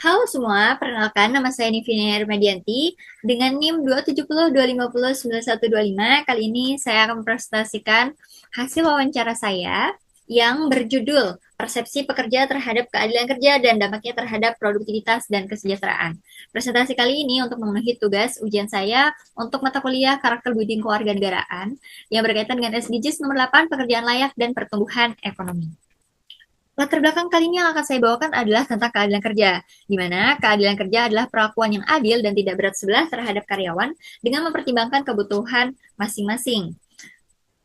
Halo semua, perkenalkan nama saya Nivina Hermadianti dengan NIM 270 250 9125. Kali ini saya akan mempresentasikan hasil wawancara saya yang berjudul Persepsi Pekerja Terhadap Keadilan Kerja dan Dampaknya Terhadap Produktivitas dan Kesejahteraan. Presentasi kali ini untuk memenuhi tugas ujian saya untuk mata kuliah Karakter Budi Kewarganegaraan yang berkaitan dengan SDGs nomor 8 Pekerjaan Layak dan Pertumbuhan Ekonomi. Latar belakang kali ini yang akan saya bawakan adalah tentang keadilan kerja, di mana keadilan kerja adalah perlakuan yang adil dan tidak berat sebelah terhadap karyawan dengan mempertimbangkan kebutuhan masing-masing.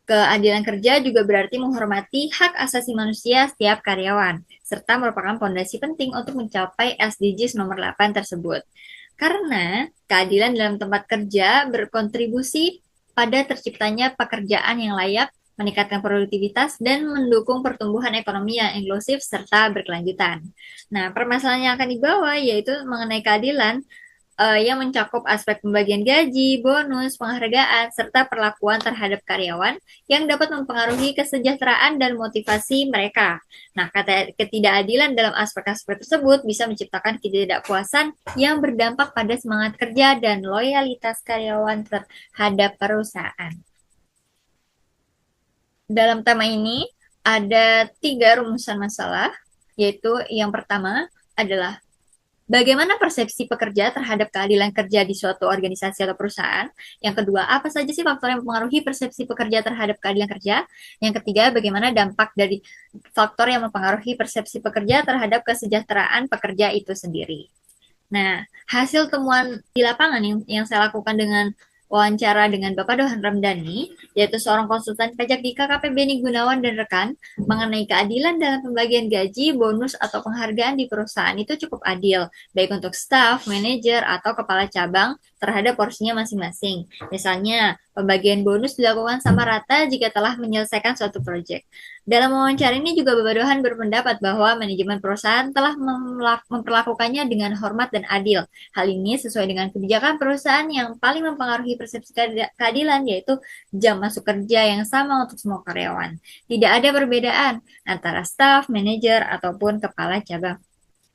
Keadilan kerja juga berarti menghormati hak asasi manusia setiap karyawan, serta merupakan fondasi penting untuk mencapai SDGs nomor 8 tersebut. Karena keadilan dalam tempat kerja berkontribusi pada terciptanya pekerjaan yang layak, meningkatkan produktivitas, dan mendukung pertumbuhan ekonomi yang inklusif serta berkelanjutan. Nah, permasalahan yang akan dibawa yaitu mengenai keadilan yang mencakup aspek pembagian gaji, bonus, penghargaan, serta perlakuan terhadap karyawan yang dapat mempengaruhi kesejahteraan dan motivasi mereka. Nah, ketidakadilan dalam aspek-aspek tersebut bisa menciptakan ketidakpuasan yang berdampak pada semangat kerja dan loyalitas karyawan terhadap perusahaan. Dalam tema ini ada 3 rumusan masalah, yaitu yang pertama adalah bagaimana persepsi pekerja terhadap keadilan kerja di suatu organisasi atau perusahaan? Yang kedua, apa saja sih faktor yang mempengaruhi persepsi pekerja terhadap keadilan kerja? Yang ketiga, bagaimana dampak dari faktor yang mempengaruhi persepsi pekerja terhadap kesejahteraan pekerja itu sendiri? Nah, hasil temuan di lapangan yang saya lakukan dengan wawancara dengan Bapak Dohan Ramdhani, yaitu seorang konsultan pajak di KKP Beni Gunawan dan rekan, mengenai keadilan dalam pembagian gaji, bonus, atau penghargaan di perusahaan itu cukup adil, baik untuk staf, manajer, atau kepala cabang terhadap porsinya masing-masing. Misalnya, pembagian bonus dilakukan sama rata jika telah menyelesaikan suatu proyek. Dalam wawancara ini juga Babadohan berpendapat bahwa manajemen perusahaan telah memperlakukannya dengan hormat dan adil. Hal ini sesuai dengan kebijakan perusahaan yang paling mempengaruhi persepsi keadilan, yaitu jam masuk kerja yang sama untuk semua karyawan. Tidak ada perbedaan antara staf, manajer, ataupun kepala cabang.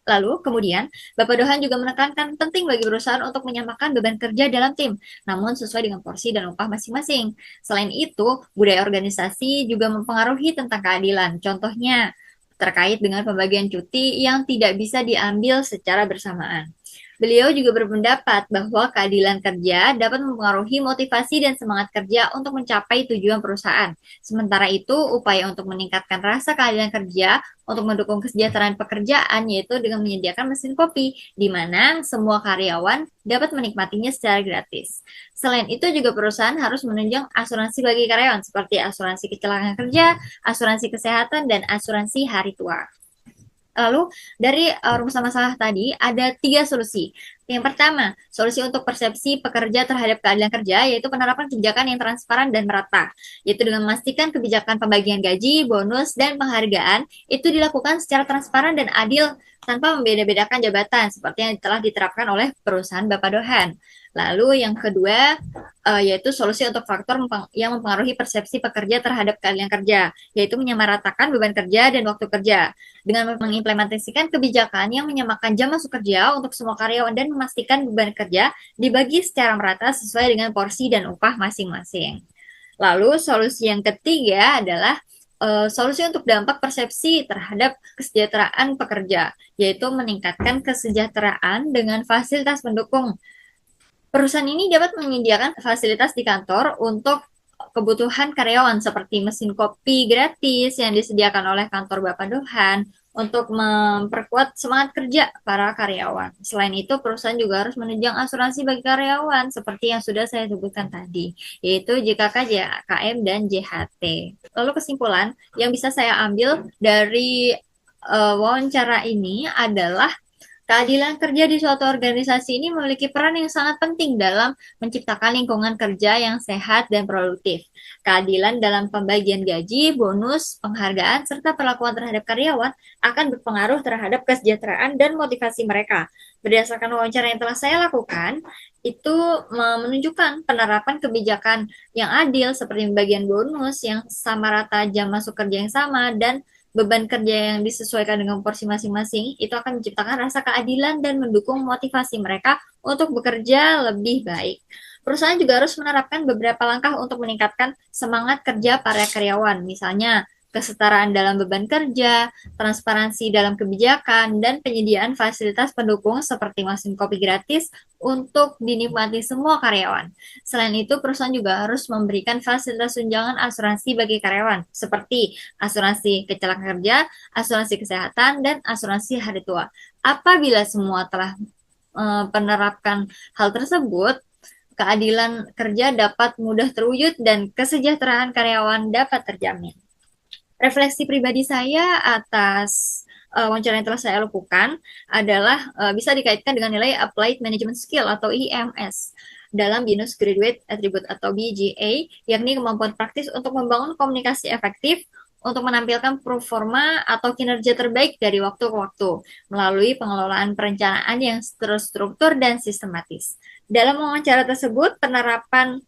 Lalu, kemudian, Bapak Dohan juga menekankan penting bagi perusahaan untuk menyamakan beban kerja dalam tim, namun sesuai dengan porsi dan upah masing-masing. Selain itu, budaya organisasi juga mempengaruhi tentang keadilan. Contohnya, terkait dengan pembagian cuti yang tidak bisa diambil secara bersamaan. Beliau juga berpendapat bahwa keadilan kerja dapat mempengaruhi motivasi dan semangat kerja untuk mencapai tujuan perusahaan. Sementara itu, upaya untuk meningkatkan rasa keadilan kerja untuk mendukung kesejahteraan pekerjaan yaitu dengan menyediakan mesin kopi, di mana semua karyawan dapat menikmatinya secara gratis. Selain itu juga perusahaan harus menunjang asuransi bagi karyawan seperti asuransi kecelakaan kerja, asuransi kesehatan, dan asuransi hari tua. Lalu dari rumusan masalah tadi ada 3 solusi. Yang pertama, solusi untuk persepsi pekerja terhadap keadilan kerja yaitu penerapan kebijakan yang transparan dan merata, yaitu dengan memastikan kebijakan pembagian gaji, bonus, dan penghargaan itu dilakukan secara transparan dan adil tanpa membeda-bedakan jabatan seperti yang telah diterapkan oleh perusahaan Bapak Dohan. Lalu yang kedua yaitu solusi untuk faktor yang mempengaruhi persepsi pekerja terhadap keadilan kerja, yaitu menyamaratakan beban kerja dan waktu kerja dengan mengimplementasikan kebijakan yang menyamakan jam masuk kerja untuk semua karyawan dan memastikan beban kerja dibagi secara merata sesuai dengan porsi dan upah masing-masing. Lalu solusi yang ketiga adalah solusi untuk dampak persepsi terhadap kesejahteraan pekerja, yaitu meningkatkan kesejahteraan dengan fasilitas pendukung. Perusahaan ini dapat menyediakan fasilitas di kantor untuk kebutuhan karyawan seperti mesin kopi gratis yang disediakan oleh kantor Bapak Dohan untuk memperkuat semangat kerja para karyawan. Selain itu, perusahaan juga harus menunjang asuransi bagi karyawan seperti yang sudah saya sebutkan tadi, yaitu JKK, JKM, dan JHT. Lalu kesimpulan yang bisa saya ambil dari wawancara ini adalah keadilan kerja di suatu organisasi ini memiliki peran yang sangat penting dalam menciptakan lingkungan kerja yang sehat dan produktif. Keadilan dalam pembagian gaji, bonus, penghargaan, serta perlakuan terhadap karyawan akan berpengaruh terhadap kesejahteraan dan motivasi mereka. Berdasarkan wawancara yang telah saya lakukan, itu menunjukkan penerapan kebijakan yang adil seperti pembagian bonus yang sama rata jam masuk kerja yang sama dan beban kerja yang disesuaikan dengan porsi masing-masing itu akan menciptakan rasa keadilan dan mendukung motivasi mereka untuk bekerja lebih baik. Perusahaan juga harus menerapkan beberapa langkah untuk meningkatkan semangat kerja para karyawan, misalnya kesetaraan dalam beban kerja, transparansi dalam kebijakan, dan penyediaan fasilitas pendukung seperti mesin kopi gratis untuk dinikmati semua karyawan. Selain itu, perusahaan juga harus memberikan fasilitas tunjangan asuransi bagi karyawan, seperti asuransi kecelakaan kerja, asuransi kesehatan, dan asuransi hari tua. Apabila semua telah menerapkan hal tersebut, keadilan kerja dapat mudah terwujud dan kesejahteraan karyawan dapat terjamin. Refleksi pribadi saya atas wawancara yang telah saya lakukan adalah bisa dikaitkan dengan nilai Applied Management Skill atau IMS dalam BINUS Graduate Attribute atau BGA, yakni kemampuan praktis untuk membangun komunikasi efektif untuk menampilkan performa atau kinerja terbaik dari waktu ke waktu melalui pengelolaan perencanaan yang terstruktur dan sistematis. Dalam wawancara tersebut, penerapan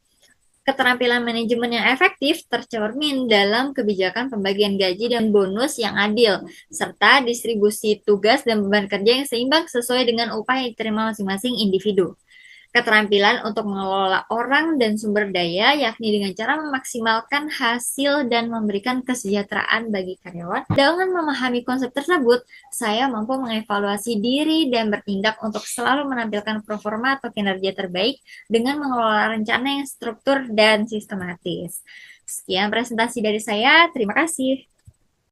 keterampilan manajemen yang efektif tercermin dalam kebijakan pembagian gaji dan bonus yang adil, serta distribusi tugas dan beban kerja yang seimbang sesuai dengan upah yang diterima masing-masing individu. Keterampilan untuk mengelola orang dan sumber daya, yakni dengan cara memaksimalkan hasil dan memberikan kesejahteraan bagi karyawan. Dengan memahami konsep tersebut, saya mampu mengevaluasi diri dan bertindak untuk selalu menampilkan performa atau kinerja terbaik dengan mengelola rencana yang struktur dan sistematis. Sekian presentasi dari saya, terima kasih.